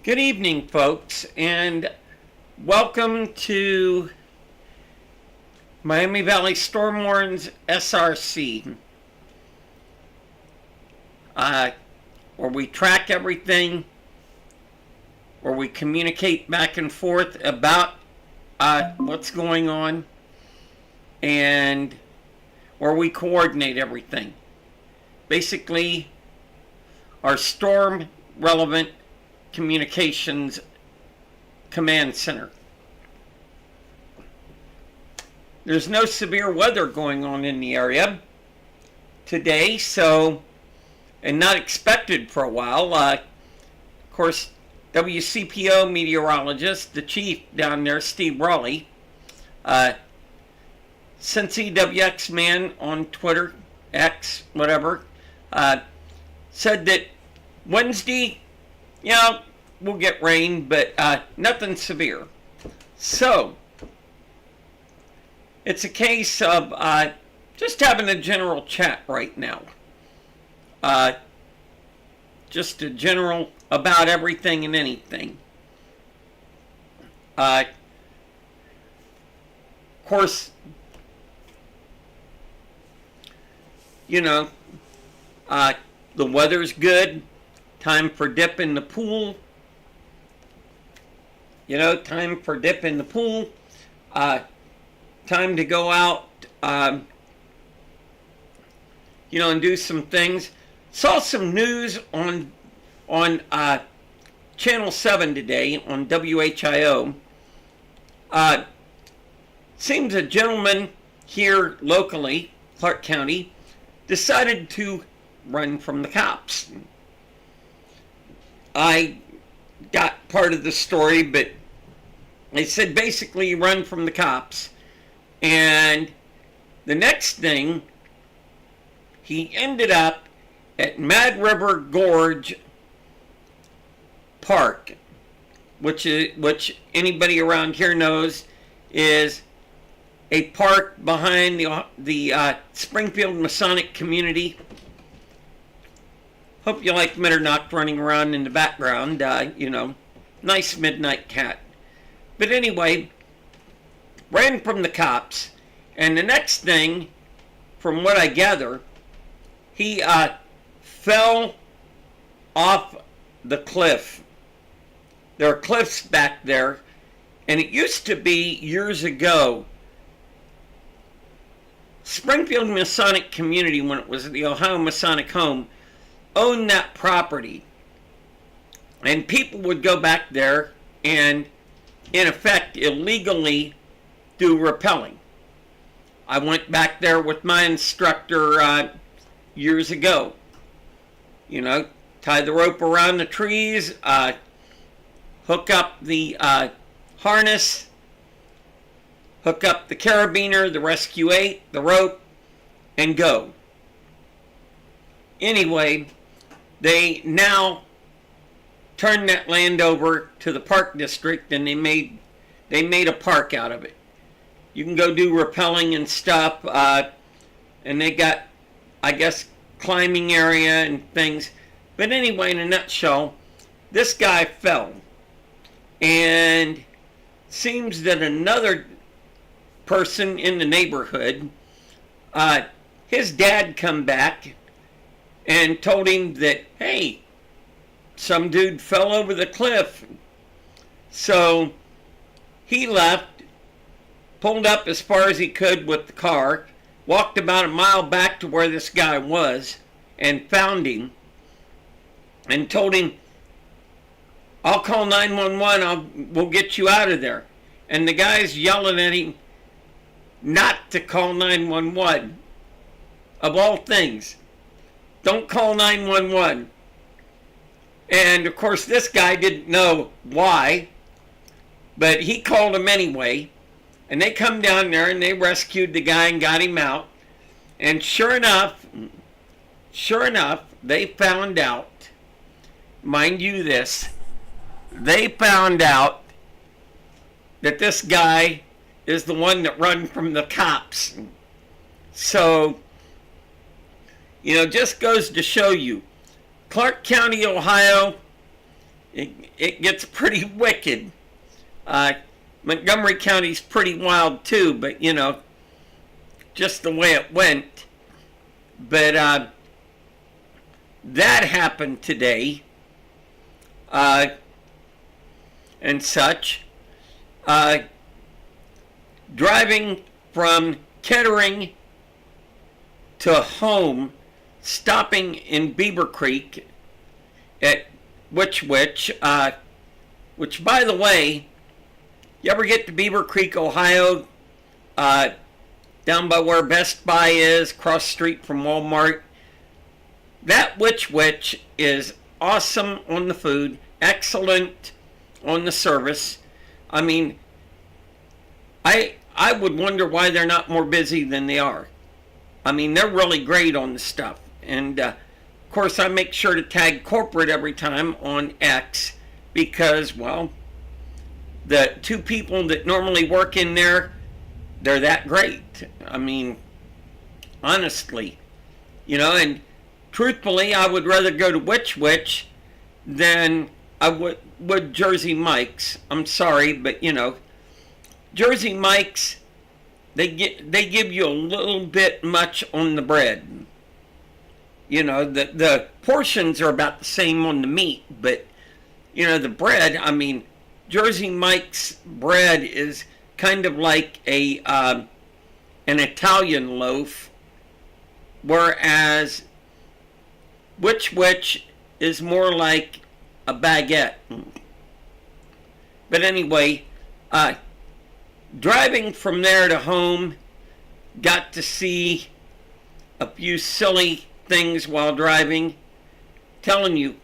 Good evening, folks, and welcome to Miami Valley Storm Warn's SRC, where we track everything, where we communicate back and forth about what's going on, and where we coordinate everything. Basically, our storm relevant communications command center. There's no severe weather going on in the area today, and not expected for a while. Of course, WCPO meteorologist, the chief down there, Steve Raleigh, Cincy WX Man on Twitter, X, whatever, said that Wednesday, we'll get rain, but nothing severe. So, it's a case of just having a general chat right now. Just a general about everything and anything. Of course, the weather's good. Time for dip in the pool. Time for dip in the pool. Time to go out, and do some things. Saw some news on Channel 7 today on WHIO. Seems a gentleman here locally, Clark County, decided to run from the cops. I got part of the story, but they said basically run from the cops. And the next thing, he ended up at Mad River Gorge Park, which anybody around here knows is a park behind the Springfield Masonic community. Hope you like Mitternacht running around in the background, nice midnight cat. But anyway, ran from the cops, and the next thing, from what I gather, he fell off the cliff. There are cliffs back there, and it used to be years ago, Springfield Masonic community, when it was the Ohio Masonic Home, owned that property, and people would go back there and in effect illegally do rappelling. I went back there with my instructor years ago. Tie the rope around the trees, hook up the harness, hook up the carabiner, the Rescue 8, the rope, and go. Anyway, they now turned that land over to the park district, and they made a park out of it. You can go do rappelling and stuff, and they got, I guess, climbing area and things. But anyway, in a nutshell, this guy fell, and seems that another person in the neighborhood, his dad come back and told him that, hey, some dude fell over the cliff. So he left, pulled up as far as he could with the car, walked about a mile back to where this guy was, and found him, and told him, I'll call 911, we'll get you out of there. And the guy's yelling at him not to call 911. Of all things, don't call 911. And of course this guy didn't know why, but he called him anyway. And they come down there and they rescued the guy and got him out. And sure enough, they found out, mind you this, they found out that this guy is the one that run from the cops. So, just goes to show you, Clark County, Ohio it gets pretty wicked. Uh, Montgomery County's pretty wild too, but just the way it went. But that happened today, and such. Driving from Kettering to home, stopping in Beaver Creek at which, by the way, you ever get to Beaver Creek, Ohio, down by where Best Buy is, cross the street from Walmart? That which is awesome on the food, excellent on the service. I mean, I would wonder why they're not more busy than they are. I mean, they're really great on the stuff. And, of course, I make sure to tag corporate every time on X because, well, the two people that normally work in there, they're that great. I mean, honestly, and truthfully, I would rather go to Which than I would Jersey Mike's. I'm sorry, but, Jersey Mike's, they give you a little bit much on the bread. The portions are about the same on the meat, but the bread, I mean, Jersey Mike's bread is kind of like an Italian loaf, whereas Which is more like a baguette. But anyway, driving from there to home, got to see a few silly things while driving. Telling you,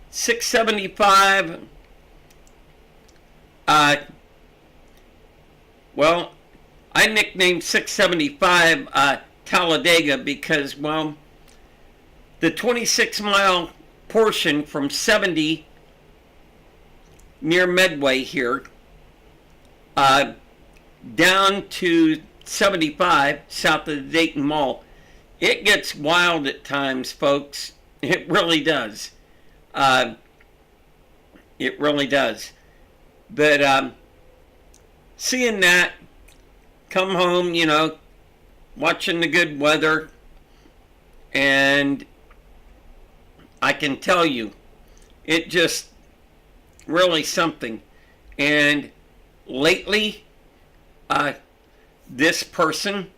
675, well, I nicknamed 675 Talladega because, well, the 26-mile portion from 70 near Medway here down to 75 south of the Dayton Mall, it gets wild at times, folks. It really does. It really does. But seeing that, come home, watching the good weather, and I can tell you, it just really something. And lately, this person,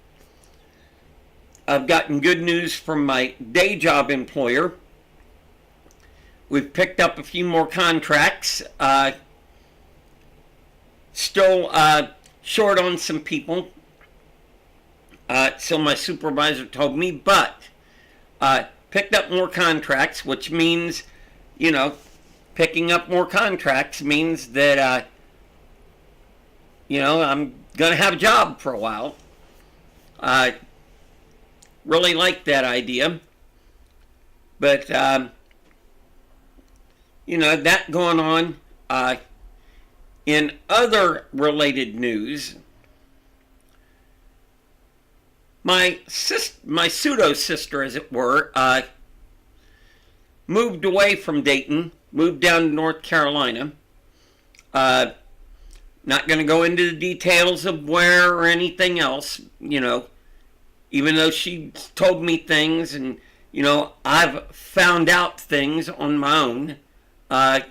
I've gotten good news from my day job employer. We've picked up a few more contracts. Still short on some people. So my supervisor told me, but picked up more contracts, which means, picking up more contracts means that, I'm going to have a job for a while. Really like that idea. But, that going on. In other related news, my pseudo-sister, as it were, moved away from Dayton, moved down to North Carolina. Not going to go into the details of where or anything else, even though she told me things and, I've found out things on my own. I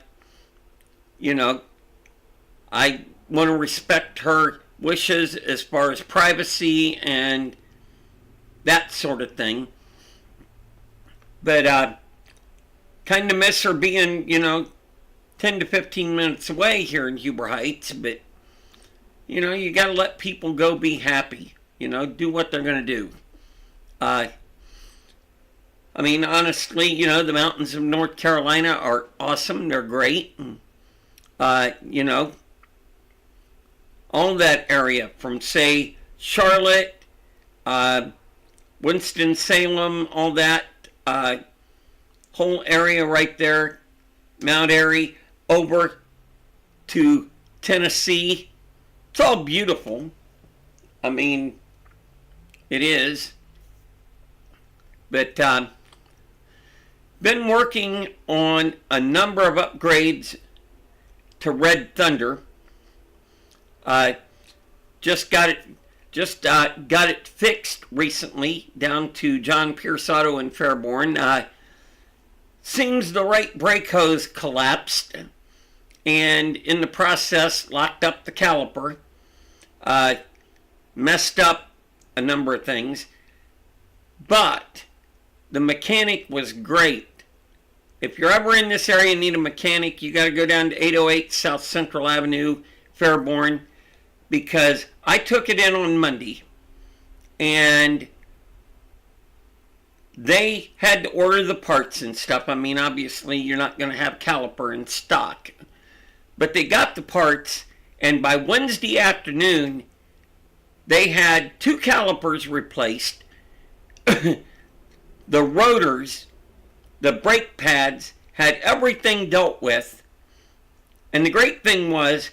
want to respect her wishes as far as privacy and that sort of thing. But kind of miss her being, 10 to 15 minutes away here in Huber Heights. But, you got to let people go be happy. Do what they're going to do. I mean, honestly, the mountains of North Carolina are awesome. They're great. All that area from, say, Charlotte, Winston-Salem, all that whole area right there, Mount Airy, over to Tennessee. It's all beautiful. I mean, it is. But been working on a number of upgrades to Red Thunder. Just got it fixed recently down to John Pierce Auto in Fairborn. Seems the right brake hose collapsed, and in the process locked up the caliper. Messed up a number of things, but the mechanic was great. If you're ever in this area and need a mechanic, you got to go down to 808 South Central Avenue, Fairborn, because I took it in on Monday, and they had to order the parts and stuff. I mean, obviously, you're not going to have caliper in stock, but they got the parts, and by Wednesday afternoon, they had 2 calipers replaced, the rotors, the brake pads, had everything dealt with, and the great thing was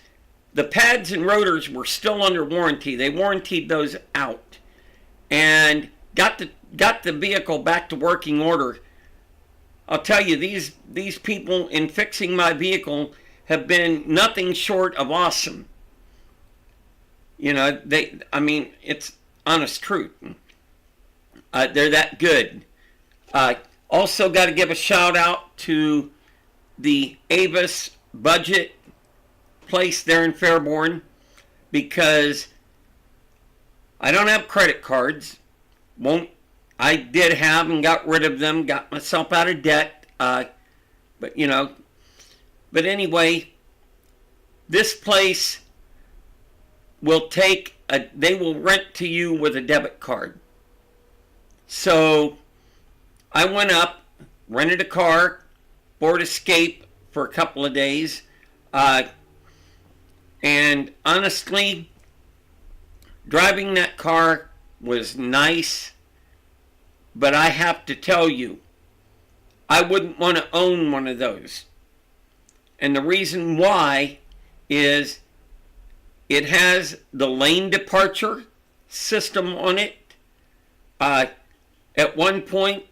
the pads and rotors were still under warranty. They warrantied those out and got the vehicle back to working order. I'll tell you, these people in fixing my vehicle have been nothing short of awesome. You know, it's honest truth. They're that good. Also got to give a shout out to the Avis Budget place there in Fairborn, because I don't have credit cards. I did have and got rid of them, got myself out of debt. But anyway, this place they will rent to you with a debit card. So I went up, rented a car, Ford Escape for a couple of days, and honestly, driving that car was nice, but I have to tell you, I wouldn't want to own one of those. And the reason why is it has the lane departure system on it. At one point,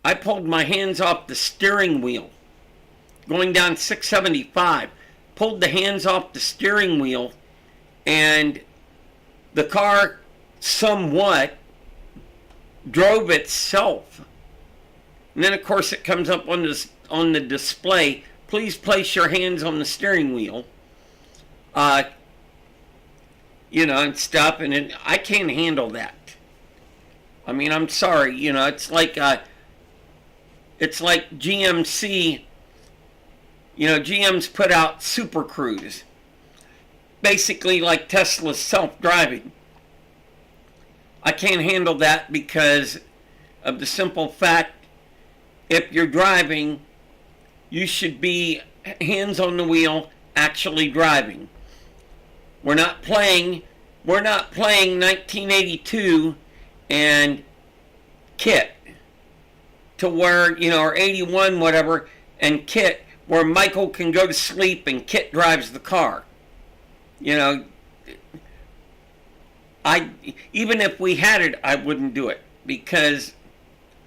I pulled my hands off the steering wheel going down 675. Pulled the hands off the steering wheel, and the car somewhat drove itself. And then, of course, it comes up on the display, please place your hands on the steering wheel. And stuff, and I can't handle that. I mean, I'm sorry, it's like GMC. GM's put out Super Cruise, basically like Tesla's self-driving. I can't handle that because of the simple fact, if you're driving, you should be hands on the wheel, actually driving. We're not playing 1982 and KITT to where, or 81, whatever, and KITT, where Michael can go to sleep and KITT drives the car. Even if we had it, I wouldn't do it because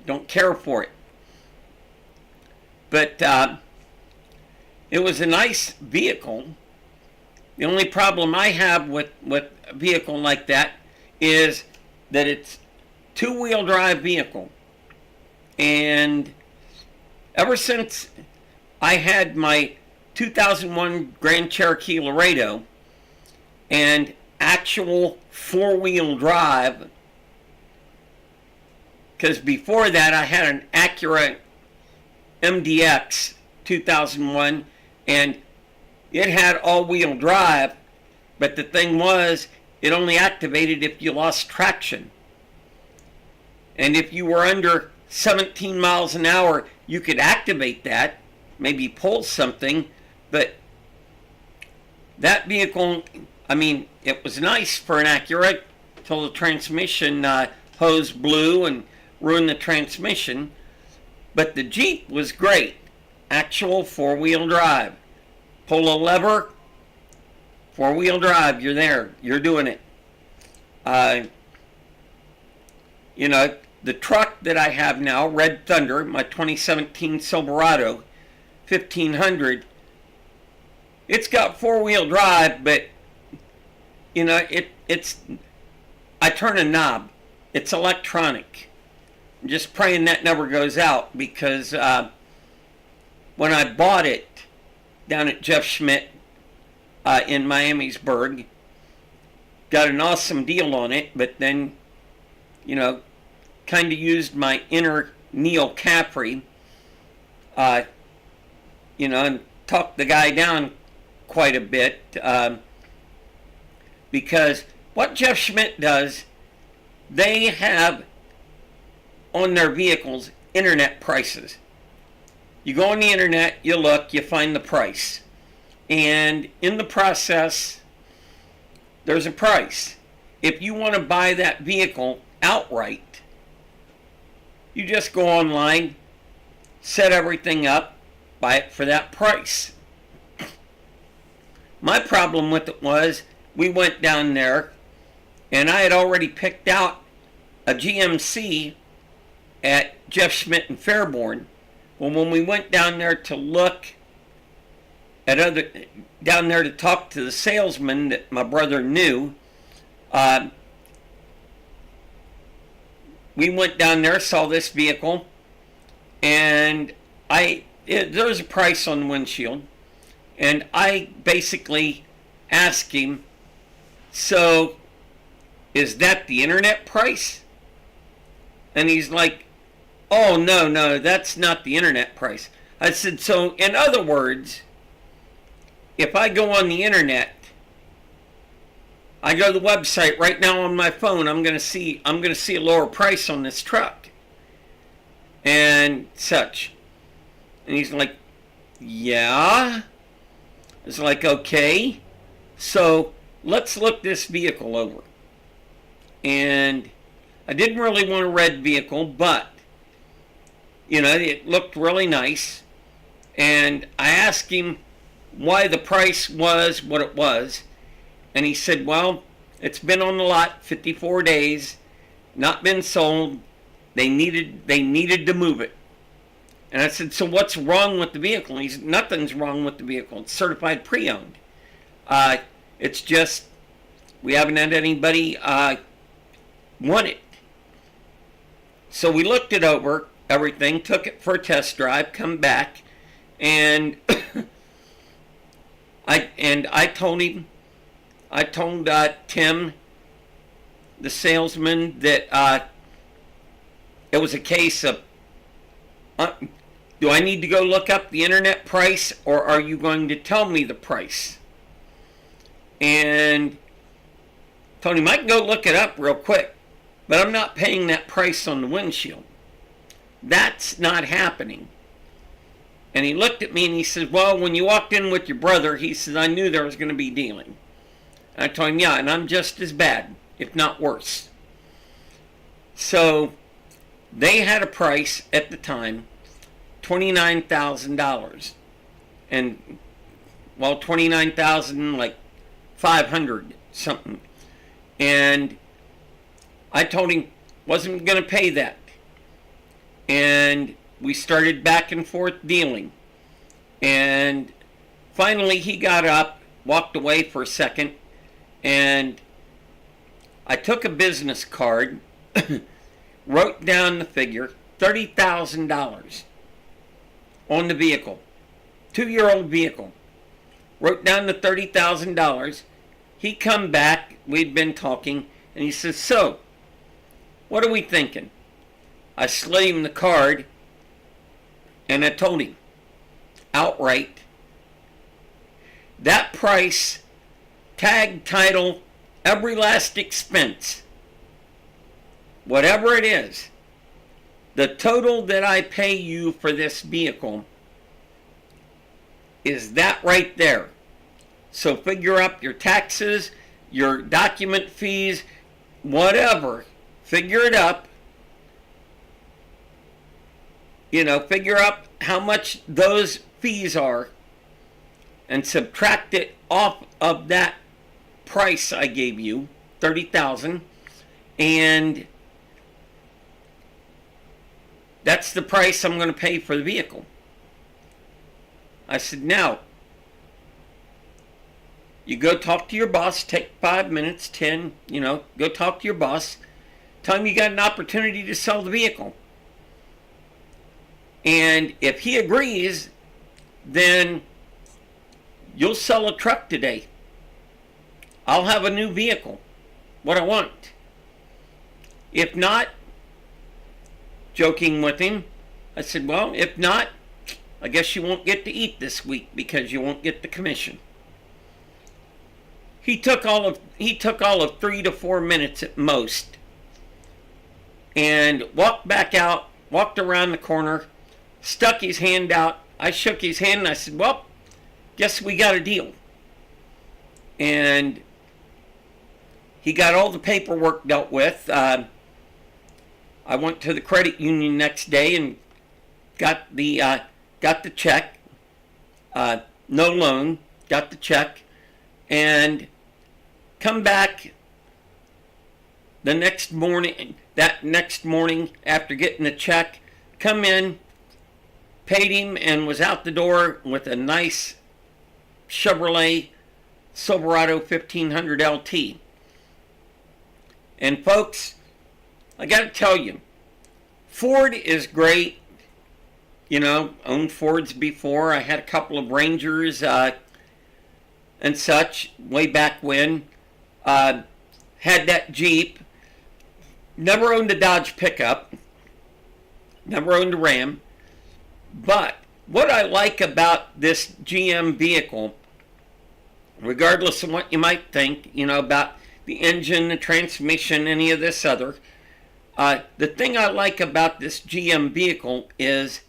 I don't care for it. But it was a nice vehicle. The only problem I have with a vehicle like that is that it's two-wheel drive vehicle. And ever since I had my 2001 Grand Cherokee Laredo and actual four-wheel drive, because before that I had an Acura MDX 2001 and it had all-wheel drive, but the thing was, it only activated if you lost traction. And if you were under 17 miles an hour, you could activate that, maybe pull something, but that vehicle, it was nice for an Acura till the transmission hose blew and ruined the transmission. But the Jeep was great. Actual four-wheel drive. Pull a lever, four-wheel drive, you're there. You're doing it. the truck that I have now, Red Thunder, my 2017 Silverado 1500, it's got four-wheel drive, but you know, it's I turn a knob. It's electronic. I'm just praying that never goes out, because when I bought it down at Jeff Schmidt in Miamisburg, got an awesome deal on it, but then, you know, kind of used my inner Neil Caffrey, you know, and talked the guy down quite a bit, because what Jeff Schmidt does, they have on their vehicles internet prices. You go on the internet, you look, you find the price, and in the process there's a price. If you want to buy that vehicle outright, you just go online, set everything up, buy it for that price. My problem with it was, we went down there and I had already picked out a GMC at Jeff Schmidt in Fairborn. Well, when we went down there to look at down there to talk to the salesman that my brother knew, we went down there, saw this vehicle, and there was a price on the windshield, and I basically asked him, so is that the internet price? And he's like, oh, no, that's not the internet price. I said, so in other words, if I go on the internet, I go to the website right now on my phone, I'm gonna see a lower price on this truck and such. And he's like, yeah. It's like, okay, so let's look this vehicle over. And I didn't really want a red vehicle, but you know, it looked really nice. And I asked him why the price was what it was, and he said, well, it's been on the lot 54 days, not been sold. They needed to move it. And I said, so what's wrong with the vehicle? And he said, nothing's wrong with the vehicle. It's certified pre-owned. It's just we haven't had anybody want it. So we looked it over, everything, took it for a test drive, come back, and I told Tim, the salesman, that it was a case of, do I need to go look up the internet price, or are you going to tell me the price? And told him I can go look it up real quick, but I'm not paying that price on the windshield. That's not happening. And he looked at me and he said, well, when you walked in with your brother, he says, I knew there was going to be dealing. And I told him, yeah, and I'm just as bad, if not worse. So they had a price at the time, $29,000. And, well, $29,000, like $500 something. And I told him wasn't going to pay that. And we started back and forth dealing. And finally he got up, walked away for a second, and I took a business card, wrote down the figure, $30,000 on the vehicle. 2-year-old vehicle. Wrote down the $30,000. He come back, we'd been talking, and he says, so, what are we thinking? I slid him the card, and I told him outright, that price, tag, title, every last expense, whatever it is, the total that I pay you for this vehicle is that right there. So figure up your taxes, your document fees, whatever, figure it up. You know, figure up how much those fees are and subtract it off of that price I gave you, $30,000, and That's the price I'm going to pay for the vehicle. I said, now, you go talk to your boss, take 5 minutes, 10, go talk to your boss. Tell him you got an opportunity to sell the vehicle. And if he agrees, then you'll sell a truck today. I'll have a new vehicle, what I want. If not, joking with him, I said, well, if not, I guess you won't get to eat this week because you won't get the commission. He took all of 3 to 4 minutes at most, and walked back out, walked around the corner, stuck his hand out. I shook his hand and I said, well, guess we got a deal. And he got all the paperwork dealt with. I went to the credit union next day and got the check. No loan, got the check, and come back the next morning. That next morning, after getting the check, come in, paid him, and was out the door with a nice Chevrolet Silverado 1500 LT. And folks, I got to tell you, Ford is great. Owned Fords before. I had a couple of Rangers and such way back when. Had that Jeep. Never owned a Dodge pickup. Never owned a Ram. But what I like about this GM vehicle, regardless of what you might think, about the engine, the transmission, any of this other, the thing I like about this GM vehicle is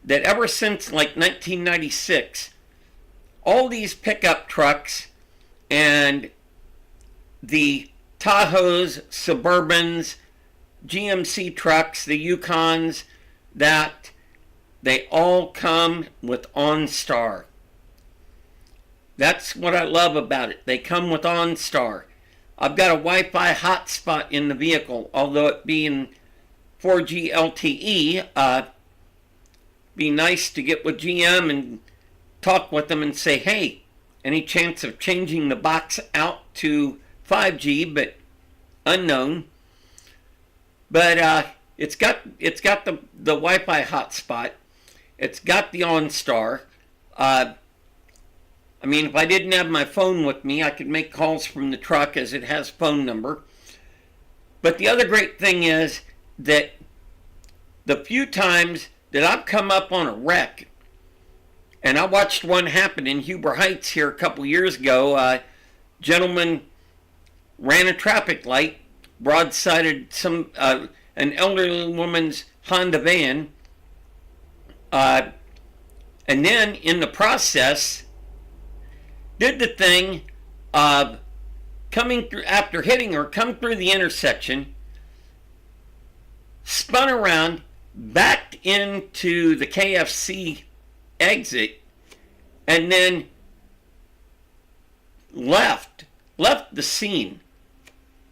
that ever since like 1996, all these pickup trucks and the Tahoes, Suburbans, GMC trucks, the Yukons, that they all come with OnStar. That's what I love about it. They come with OnStar. I've got a Wi-Fi hotspot in the vehicle, although it being 4G LTE, be nice to get with GM and talk with them and say, hey, any chance of changing the box out to 5G, but unknown. But it's got the Wi-Fi hotspot. It's got the OnStar. If I didn't have my phone with me, I could make calls from the truck as it has phone number. But the other great thing is that the few times that I've come up on a wreck, and I watched one happen in Huber Heights here a couple years ago. Gentleman ran a traffic light, broadsided an elderly woman's Honda van, and then in the process did the thing of coming through, after hitting her, come through the intersection, spun around, backed into the KFC exit, and then left the scene.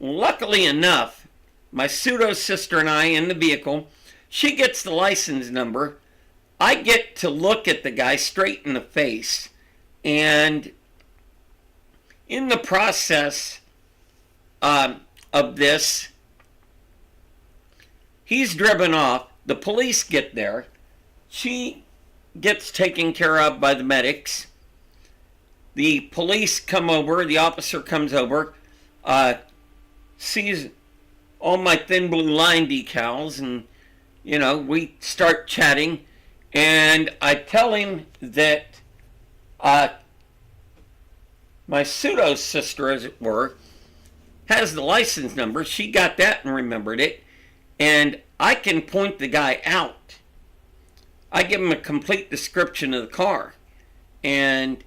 Luckily enough, my pseudo sister and I in the vehicle, she gets the license number. I get to look at the guy straight in the face, and in the process of this, he's driven off. The police get there. She gets taken care of by the medics. The police come over. The officer comes over, sees all my thin blue line decals, and we start chatting. And I tell him that my pseudo sister, as it were, has the license number. She got that and remembered it. And I can point the guy out. I give him a complete description of the car. And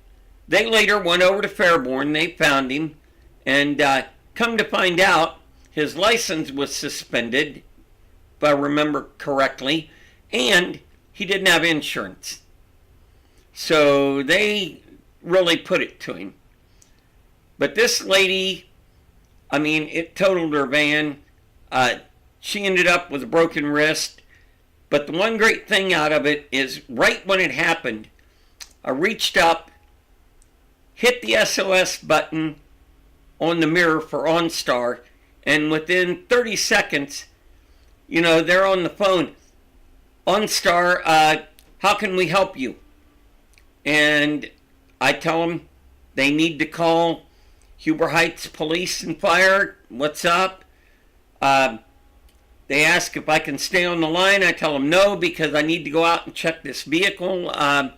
they later went over to Fairborn. They found him. And come to find out, his license was suspended, if I remember correctly. And he didn't have insurance. So they really put it to him. But this lady, it totaled her van. She ended up with a broken wrist. But the one great thing out of it is right when it happened, I reached up, hit the SOS button on the mirror for OnStar, and within 30 seconds, they're on the phone. OnStar, how can we help you? And I tell them they need to call Huber Heights Police and Fire. What's up? They ask if I can stay on the line. I tell them no, because I need to go out and check this vehicle and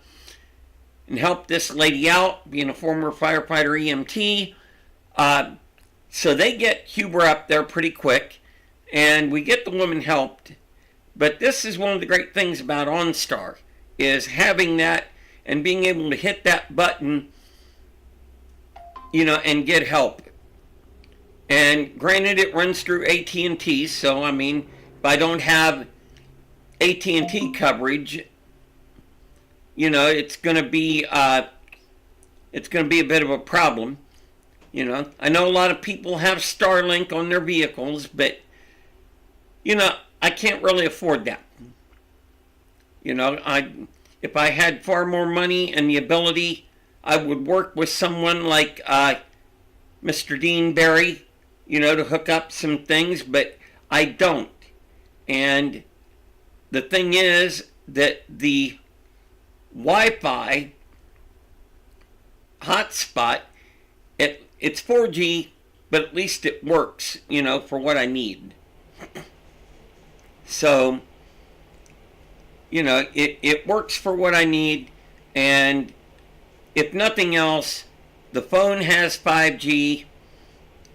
help this lady out, being a former firefighter EMT. So they get Huber up there pretty quick, and we get the woman helped. But this is one of the great things about OnStar, is having that and being able to hit that button, and get help. And granted, it runs through AT&T, so if I don't have AT&T coverage, it's going to be a bit of a problem. I know a lot of people have Starlink on their vehicles, but I can't really afford that. If I had far more money and the ability, I would work with someone like Mr. Dean Barry, to hook up some things, but I don't. And the thing is that the Wi-Fi hotspot, it's 4G, but at least it works, for what I need. So, it works for what I need, and if nothing else, the phone has 5G.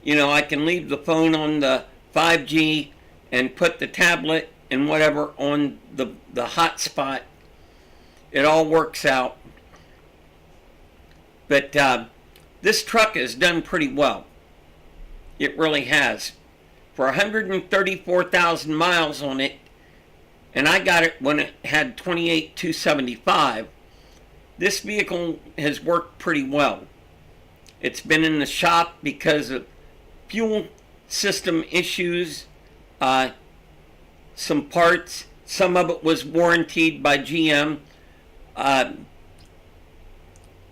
I can leave the phone on the 5G and put the tablet and whatever on the hotspot. It all works out. But this truck has done pretty well. It really has. For 134,000 miles on it, and I got it when it had 28,275, this vehicle has worked pretty well. It's been in the shop because of fuel system issues, some parts. Some of it was warrantied by GM.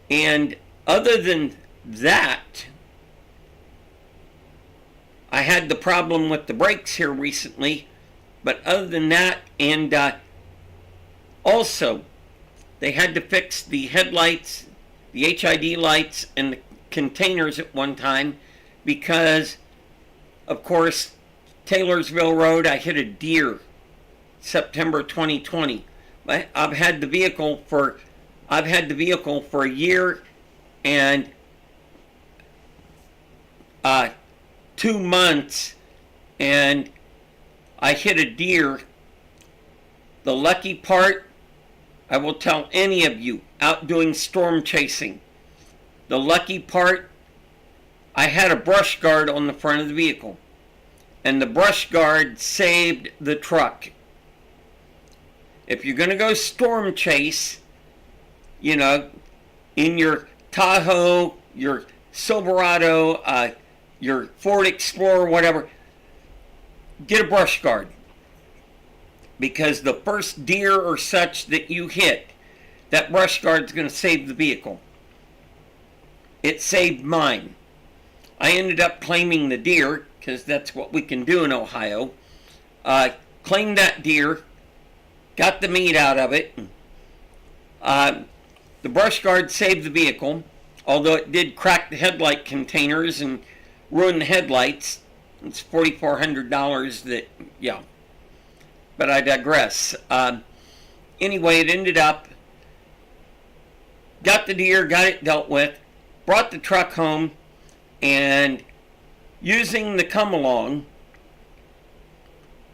And other than that, I had the problem with the brakes here recently. But other than that, and also, they had to fix the headlights, the HID lights, and the containers at one time because, of course, Taylorsville Road, I hit a deer September 2020. I've had the vehicle for a year and 2 months, and I hit a deer. The lucky part, I will tell any of you out doing storm chasing, the lucky part, I had a brush guard on the front of the vehicle, and the brush guard saved the truck. If you're going to go storm chase, in your Tahoe, your Silverado, your Ford Explorer, whatever, get a brush guard. Because the first deer or such that you hit, that brush guard's going to save the vehicle. It saved mine. I ended up claiming the deer, because that's what we can do in Ohio. Claimed that deer, got the meat out of it. The brush guard saved the vehicle, although it did crack the headlight containers and ruin the headlights. It's $4,400 that, yeah. But I digress. Anyway, it ended up, got the deer, got it dealt with, brought the truck home, and using the come-along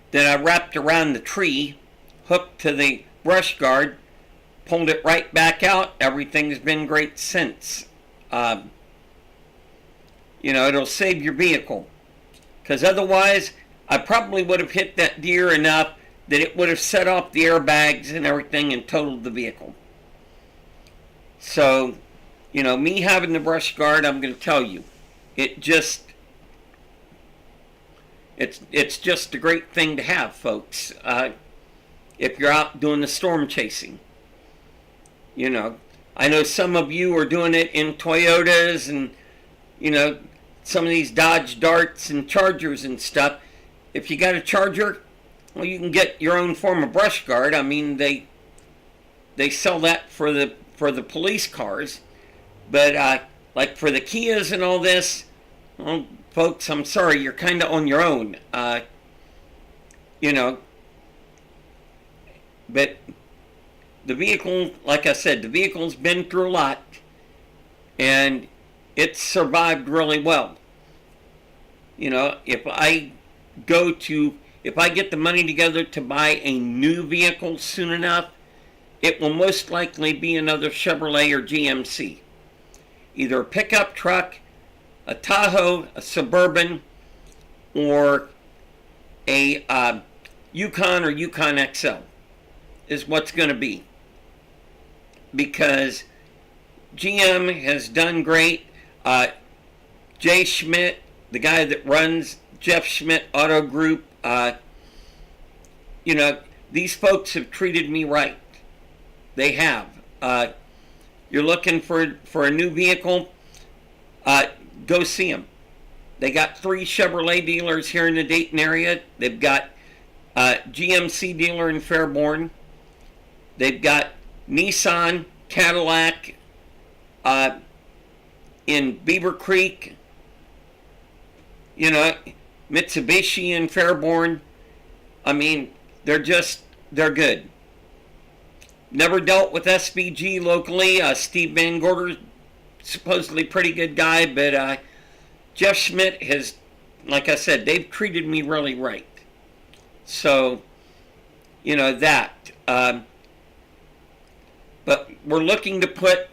that I wrapped around the tree, hooked to the brush guard, pulled it right back out. Everything's been great since. It'll save your vehicle. Because otherwise, I probably would have hit that deer enough that it would have set off the airbags and everything and totaled the vehicle. So, me having the brush guard, I'm going to tell you, it's just a great thing to have, folks. if you're out doing the storm chasing. You know, I know some of you are doing it in Toyotas and, you know, some of these Dodge Darts and Chargers and stuff. If you got a Charger, well, you can get your own form of brush guard. I mean, they sell that for the police cars, but like for the Kias and all this, well, folks, I'm sorry, you're kind of on your own. You know, but the vehicle, like I said, the vehicle's been through a lot, and it's survived really well. You know, if I get the money together to buy a new vehicle soon enough, it will most likely be another Chevrolet or GMC. Either a pickup truck, a Tahoe, a Suburban, or a Yukon or Yukon XL is what's going to be. Because GM has done great. Jay Schmidt, the guy that runs Jeff Schmidt Auto Group, you know, these folks have treated me right. They have. You're looking for a new vehicle, go see them. They got 3 Chevrolet dealers here in the Dayton area. They've got GMC dealer in Fairborn. They've got Nissan, Cadillac in Beaver Creek. You know, Mitsubishi in Fairborn. I mean, they're good. Never dealt with SVG locally. Steve Van Gorder, supposedly pretty good guy, but Jeff Schmidt has, like I said, they've treated me really right. So, you know, that. But we're looking to put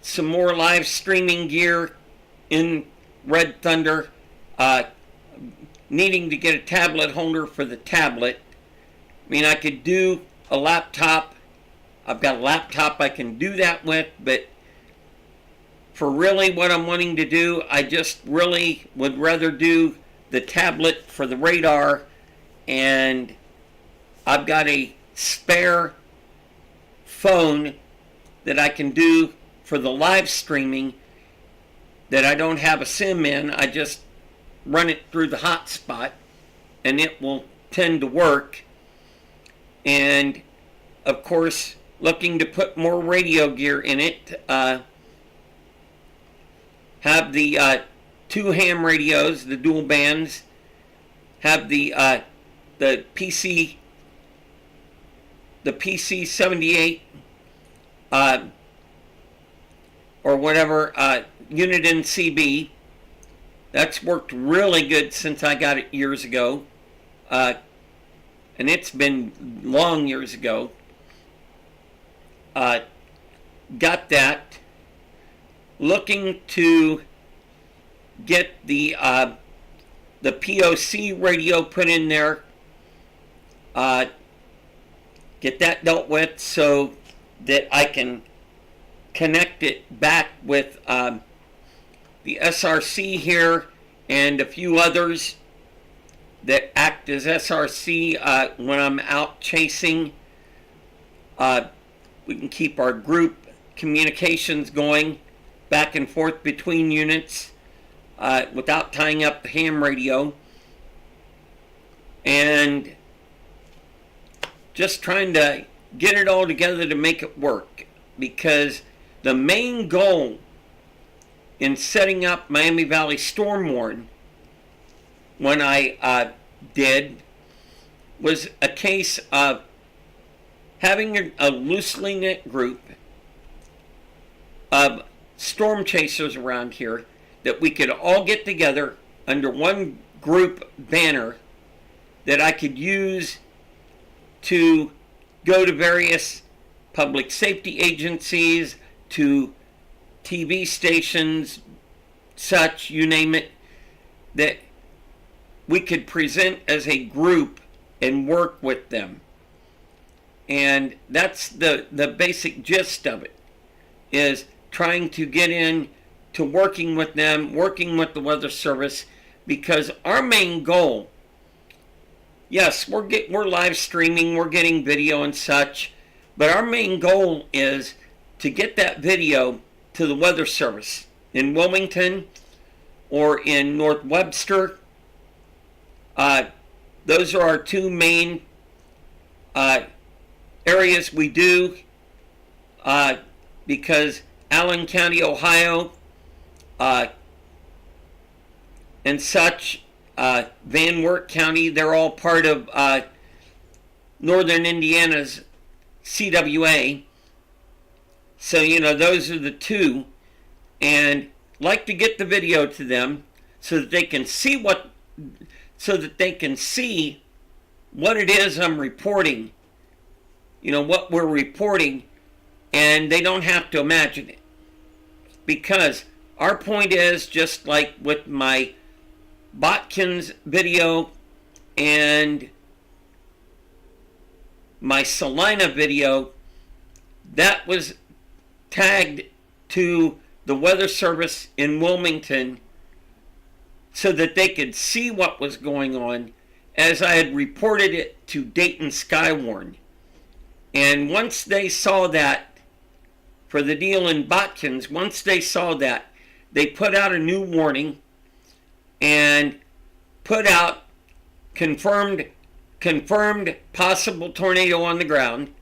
some more live streaming gear in Red Thunder. Needing to get a tablet holder for the tablet. I mean, I could do a laptop. I've got a laptop I can do that with, but for really what I'm wanting to do, I just really would rather do the tablet for the radar, and I've got a spare phone that I can do for the live streaming that I don't have a SIM in. I just run it through the hotspot and it will tend to work. And of course, looking to put more radio gear in it. Have the 2 ham radios, the dual bands. Have the PC 78 or whatever, Uniden CB. That's worked really good since I got it years ago. And it's been long years ago. Got that. Looking to get the POC radio put in there. Get that dealt with so that I can connect it back with the SRC here and a few others that act as SRC when I'm out chasing. We can keep our group communications going back and forth between units without tying up the ham radio. And just trying to get it all together to make it work, because the main goal in setting up Miami Valley Stormwarn when I did was a case of having a loosely knit group of storm chasers around here that we could all get together under one group banner that I could use to go to various public safety agencies, to TV stations, such, you name it, that we could present as a group and work with them. And that's the basic gist of it, is trying to get in to working with them, working with the Weather Service, because our main goal yes, we're live streaming, we're getting video and such, but our main goal is to get that video to the Weather Service in Wilmington or in North Webster. Those are our two main areas we do, because Allen County, Ohio, and such, Van Wert County, they're all part of Northern Indiana's CWA. So, those are the two. And like to get the video to them so that they can see what it is I'm reporting, what we're reporting, and they don't have to imagine it. Because our point is, just like with my Botkins video and my Salina video, that was tagged to the Weather Service in Wilmington so that they could see what was going on, as I had reported it to Dayton Skywarn. And once they saw that, for the deal in Botkins, once they saw that, they put out a new warning and put out confirmed possible tornado on the ground.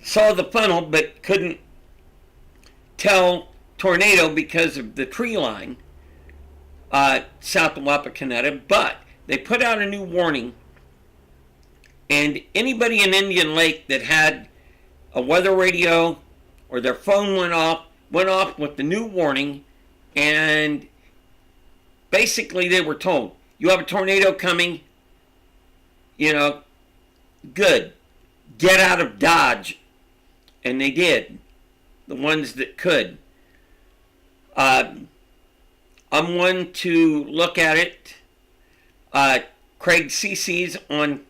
Saw the funnel but couldn't tell tornado because of the tree line south of Wapakoneta, but they put out a new warning, and anybody in Indian Lake that had a weather radio or their phone went off with the new warning, and basically they were told, you have a tornado coming, good, get out of Dodge. And they did, the ones that could. I'm one to look at it. Craig CC's on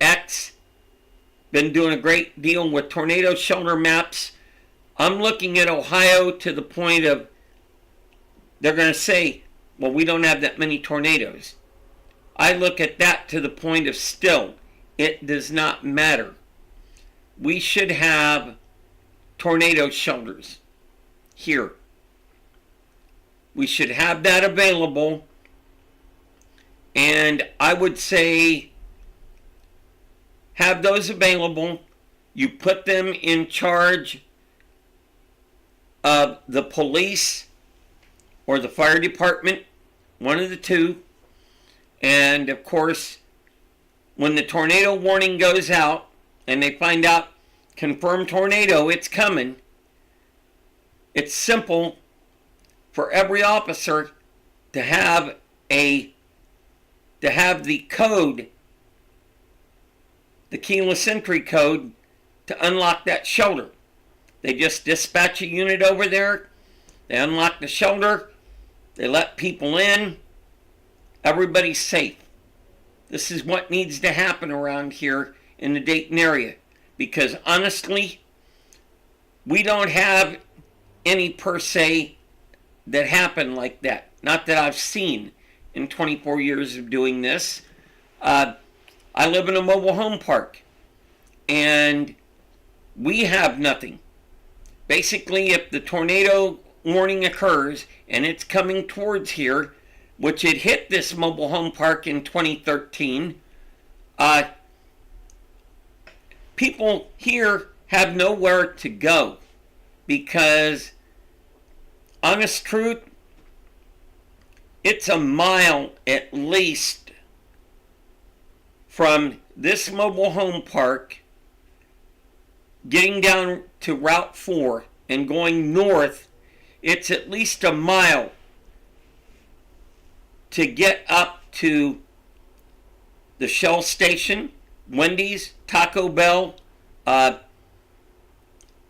X, been doing a great deal with tornado shelter maps. I'm looking at Ohio to the point of, they're going to say, well, we don't have that many tornadoes. I look at that to the point of, still, it does not matter. We should have tornado shelters here. We should have that available, and I would say have those available. You put them in charge of the police or the fire department, one of the two. And of course, when the tornado warning goes out and they find out confirmed tornado, it's coming, it's simple for every officer to have the code, the keyless entry code, to unlock that shelter. They just dispatch a unit over there, they unlock the shelter, they let people in, everybody's safe. This is what needs to happen around here in the Dayton area, because honestly, we don't have any per se that happen like that. Not that I've seen in 24 years of doing this. I live in a mobile home park, and we have nothing. Basically, if the tornado warning occurs and it's coming towards here, which it hit this mobile home park in 2013, people here have nowhere to go, because, honest truth, it's a mile at least from this mobile home park, getting down to Route 4 and going north. It's at least a mile to get up to the Shell station, Wendy's, Taco Bell, on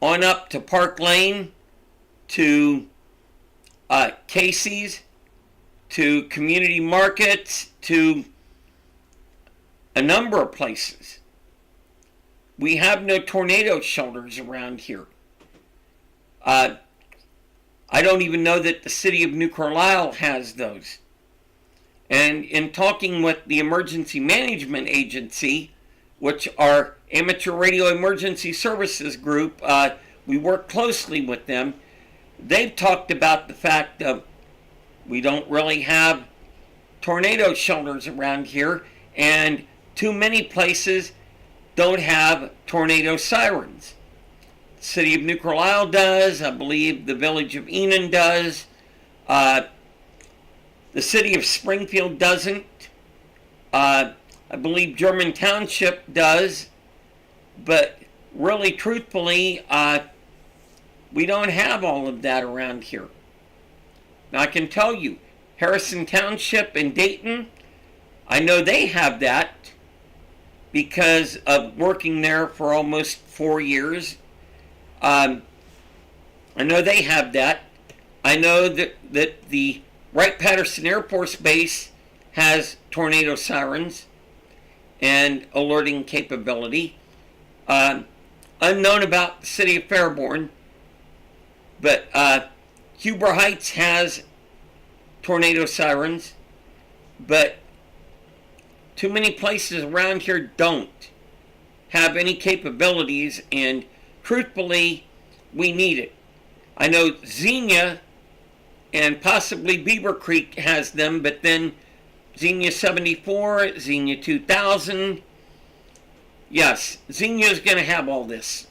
up to Park Lane, to Casey's, to Community Markets, to a number of places. We have no tornado shelters around here. I don't even know that the city of New Carlisle has those. And in talking with the Emergency Management Agency, which are Amateur Radio Emergency Services Group, we work closely with them. They've talked about the fact that we don't really have tornado shelters around here, and too many places don't have tornado sirens. The city of New Carlisle does. I believe the village of Enon does. The city of Springfield doesn't. I believe German Township does. But really, truthfully, we don't have all of that around here. Now, I can tell you, Harrison Township and Dayton, I know they have that because of working there for almost 4 years. I know they have that. I know that the Wright-Patterson Air Force Base has tornado sirens and alerting capability. Unknown about the city of Fairborn, but Huber Heights has tornado sirens, but too many places around here don't have any capabilities, and truthfully, we need it. I know Xenia and possibly Beaver Creek has them, but then Xenia 74, Xenia 2000, yes, Xenia is going to have all this.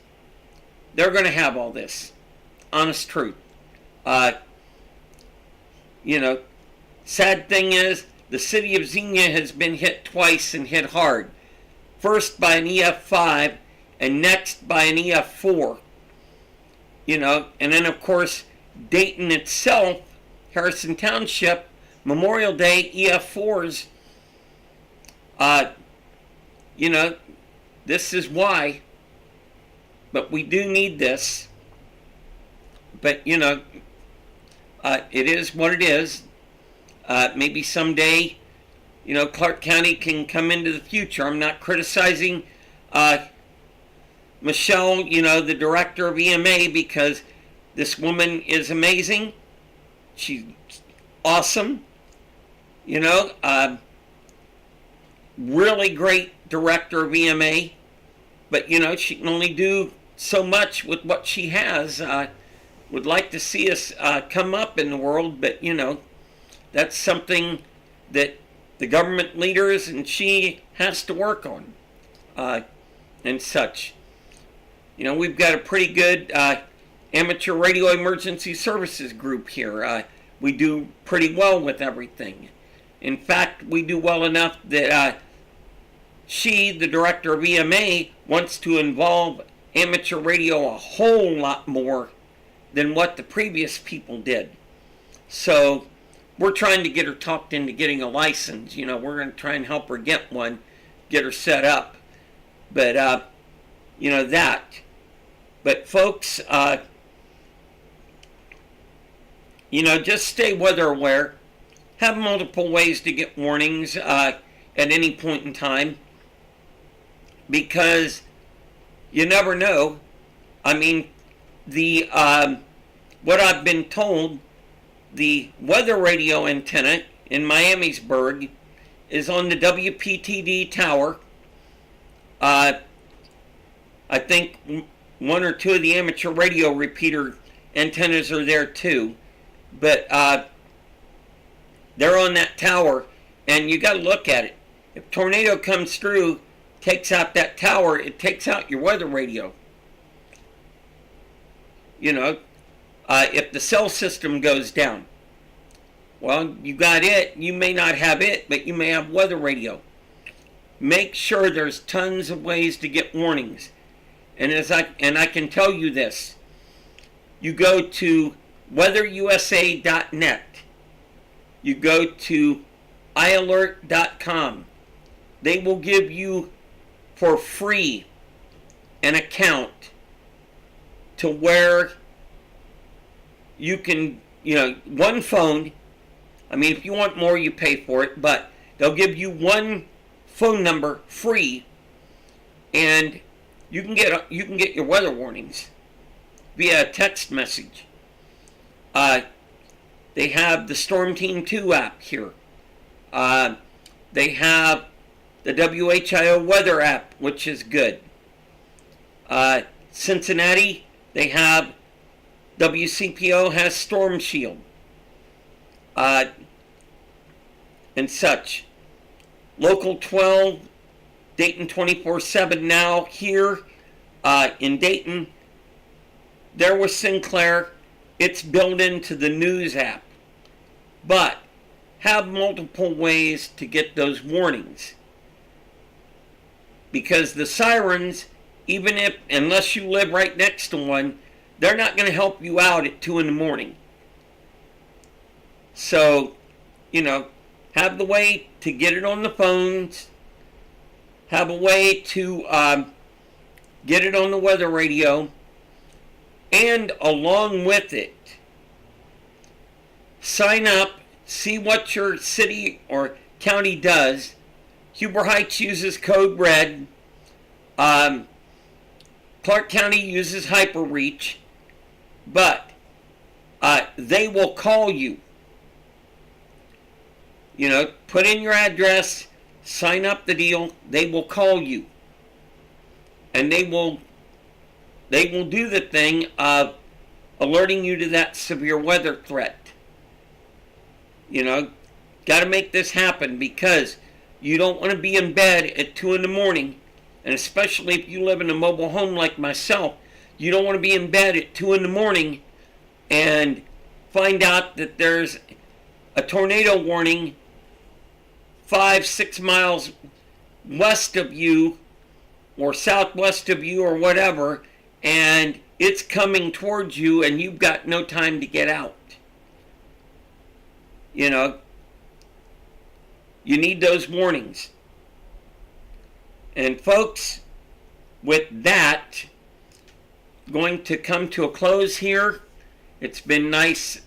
They're going to have all this. Honest truth. Sad thing is, the city of Xenia has been hit twice and hit hard. First by an EF5 and next by an EF4. And then of course, Dayton itself, Harrison Township, Memorial Day, EF4s. This is why. But we do need this. But, it is what it is. Maybe someday, Clark County can come into the future. I'm not criticizing Michelle, the director of EMA, because this woman is amazing. She's awesome. Really great director of EMA. But, she can only do so much with what she has. Would like to see us come up in the world, but, that's something that the government leaders and she has to work on and such. We've got a pretty good amateur radio emergency services group here. We do pretty well with everything. In fact, we do well enough that she, the director of EMA, wants to involve amateur radio a whole lot more than what the previous people did. So we're trying to get her talked into getting a license. We're going to try and help her get one, get her set up. But, that. But folks, just stay weather aware. Have multiple ways to get warnings at any point in time. Because you never know. I mean, what I've been told, the weather radio antenna in Miamisburg is on the WPTD tower. I think one or two of the amateur radio repeater antennas are there too. But they're on that tower, and you got to look at it. If a tornado comes through, takes out that tower, it takes out your weather radio. If the cell system goes down, well, you got it. You may not have it, but you may have weather radio. Make sure there's tons of ways to get warnings. And I can tell you this. You go to weatherusa.net. You go to ialert.com. They will give you for free an account to where you can, one phone. I mean, if you want more, you pay for it, but they'll give you one phone number free, and you can get your weather warnings via a text message. They have the Storm Team 2 app here. They have the WHIO weather app, which is good. Cincinnati, they have WCPO has Storm Shield and such. Local 12, Dayton 24/7 now here in Dayton. There was Sinclair. It's built into the news app. But have multiple ways to get those warnings. Because the sirens, unless you live right next to one, they're not going to help you out at 2 in the morning. So, have the way to get it on the phones. Have a way to get it on the weather radio. And along with it, sign up, see what your city or county does. Huber Heights uses Code Red. Clark County uses HyperReach. But they will call you. Put in your address, sign up the deal. They will call you. And they will do the thing of alerting you to that severe weather threat. Got to make this happen because you don't want to be in bed at 2 in the morning, and especially if you live in a mobile home like myself, you don't want to be in bed at 2 in the morning and find out that there's a tornado warning 5-6 miles west of you or southwest of you or whatever, and it's coming towards you and you've got no time to get out. You need those warnings. And folks, with that, going to come to a close here. It's been nice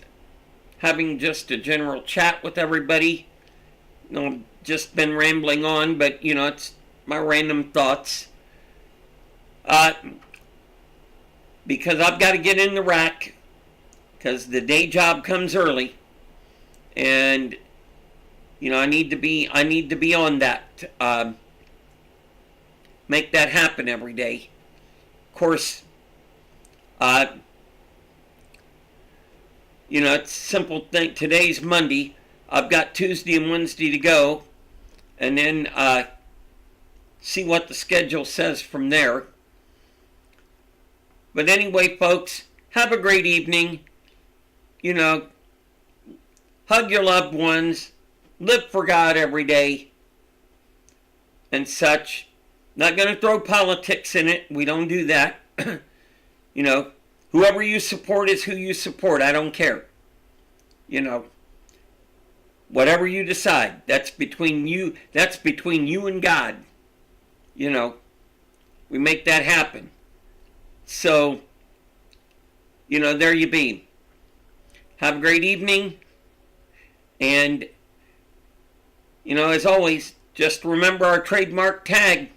having just a general chat with everybody. I've just been rambling on, but it's my random thoughts. Because I've got to get in the rack, because the day job comes early, and I need to be on that. Make that happen every day. Of course, it's a simple thing. Today's Monday. I've got Tuesday and Wednesday to go, and then see what the schedule says from there. But anyway, folks, have a great evening. Hug your loved ones. Live for God every day. And such. Not going to throw politics in it. We don't do that. Whoever you support is who you support. I don't care. Whatever you decide, that's between you and God. We make that happen. So, there you be. Have a great evening. And, as always, just remember our trademark tag.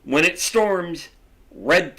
When it storms, red